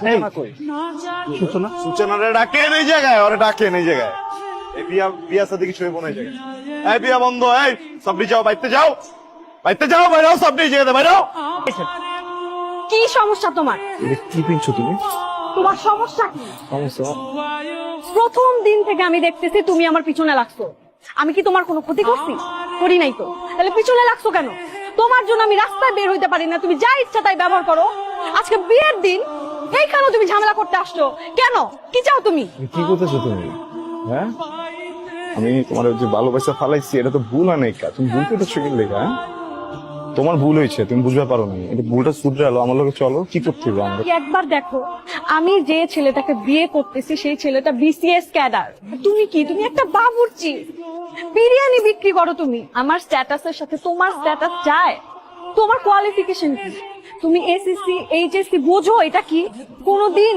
সূচনা কই? সূচনা সূচনারে ডাকেন এই জায়গায়, ওরে ডাকেন এই জায়গায়। এই বিয়া সাথে কিছু হইব না এই জায়গায়। এই বিয়া বন্ধ, এই সাবরি যাও, বাইতে যাও, বাইতে যাও, বাইরাও সাবরি জায়গাতে বাইরাও। কি সমস্যা তোমার? কি পিনছো তুমি? তোমার সমস্যা কি? সমস্যা প্রথম দিন থেকে আমি দেখতেছি তুমি আমার পিছনে লাগছো। আমি কি তোমার কোনো ক্ষতি করছি? করি নাই তো, তাহলে পিছনে লাগছো কেন? তোমার জন্য আমি রাস্তায় বের হইতে পারি না, তুমি যা ইচ্ছা তাই ব্যবহার করো। আজকে বিয়ের দিন, এইখানেও তুমি ঝামেলা করতে আসছো কেন? কি চাও তুমি? কি করতেছো তুমি? হ্যাঁ, আমি তোমার যে ভালোবাসা ফালাইছি এটা তো ভুল হয় নাই। তুমি ভুল করতেছো কি লেখা? হ্যাঁ, তোমার ভুল হয়েছে, তুমি বুঝতে পারো না। এটা ভুলটা শুধরালো, আমার লোকে চলো। কি করতে হবে আমরা? একবার দেখো, আমি যে ছেলেটাকে বিয়ে করতেছি সেই ছেলেটা বিসিএস ক্যাডার। তুমি কি? তুমি একটা বাবুর্চি, বিরিয়ানি বিক্রি করো তুমি। আমার স্ট্যাটাসের সাথে তোমার স্ট্যাটাস যায়? তোমার কোয়ালিফিকেশন কি? তুমি এসএসসি এইচএসসি বোঝো এটা কি? কোনদিন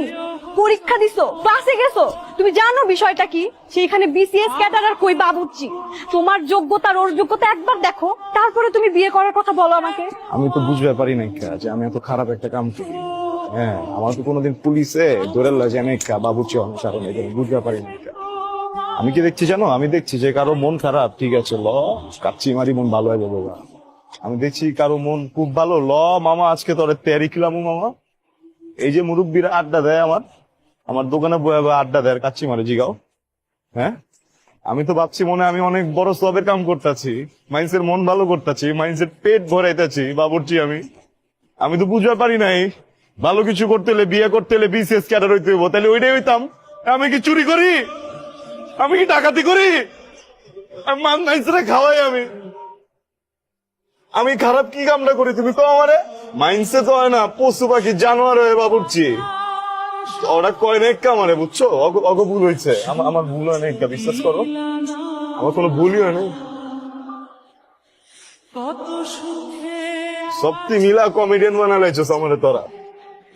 পরীক্ষা দিছো, ক্লাসে গেছো? তুমি জানো বিষয়টা কি? সেইখানে বিসিএস ক্যাডার আর কই বাবুর্চি। তোমার যোগ্যতা আর ওর যোগ্যতা একবার দেখো, তারপরে তুমি বিয়ে করার কথা বলো আমাকে। আমি তো বুঝতে পারি না যে আমি এত খারাপ একটা কাম করি। হ্যাঁ, আমার তো কোনোদিন পুলিশে ধরে যে আমি বাবুর্চি অনুসারণ বুঝতে পারি না। আমি কি দেখছি জানো? আমি দেখছি যে কারো মন খারাপ, ঠিক আছে ল কাচ্চি মারি মন ভালো হয়ে যাবো। আমি দেখছি কারো মন খুব ভালো, ল মামা আজকে তোরে তেয়ারি খিলাম মামা। এই যে মুরব্বীরা আড্ডা দেয় আমার দোকানে বয়ে আড্ডা দেয়, কাচ্চি মারে জিগাও। হ্যাঁ, আমি তো ভাবছি মনে আমি অনেক বড় সবের কাম করতেছি, মাইন্সের মন ভালো করতেছি, মাইন্সের পেট ভরাইতেছি বাবুর্চি। আমি তো বুঝতে পারি নাই ভালো কিছু করতে হলে, বিয়ে করতে হলে বিসিএস ক্যাডার হইতে হইব। তাহলে ওইটাই হইতাম। আমি কি চুরি করি? আমি কি ডাকাতি করি? মাইন্সেরা খাওয়াই আমি খারাপ কি কামটা করি তুমি তো আমারে? মাইন্সে তো হয় না, পশু পাখি জানোয়ার হয়ে বাবুর্চি। ওরা কয় না কামারে, বুঝছো? অগ ভুল হয়েছে, আমার ভুল হয় না, বিশ্বাস করো আমার কোনো ভুলই হয় নাই। সত্যি মিলা কমেডিয়ান বানালাইছো আমারে তোরা।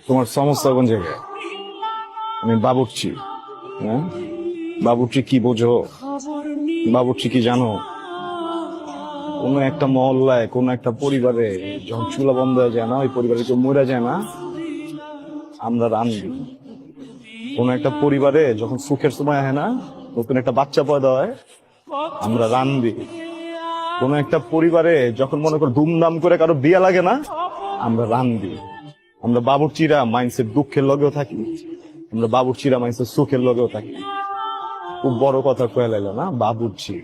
তোমার সমস্যা কোন জায়গায়? আমি বাবুর্চি। হ্যাঁ, বাবুর্চি কি বোঝো? বাবুর্চি কি জানো? কোন একটা মহল্লায়, কোন একটা পরিবারে যখন চুলা বন্ধ হয়ে যায় না, ওই পরিবারে কেউ মরে যায় না, আমরা রান্ধি। কোন একটা পরিবারে যখন সুখের সময় হয় না, নতুন একটা বাচ্চা পয়দা হয়, আমরা রান্ধি। কোন একটা পরিবারে যখন মনে করো ধুমধাম করে কারো বিয়ে লাগে না, আমরা রান্ধি। আমরা বাবুর্চিরা মাইন্সের দুঃখের লগেও থাকি, আমরা বাবুর্চিরা মাইন্সের সুখের লগেও থাকি। খুব বড় কথা কয়ে লাইলো না, বাবুর্চি।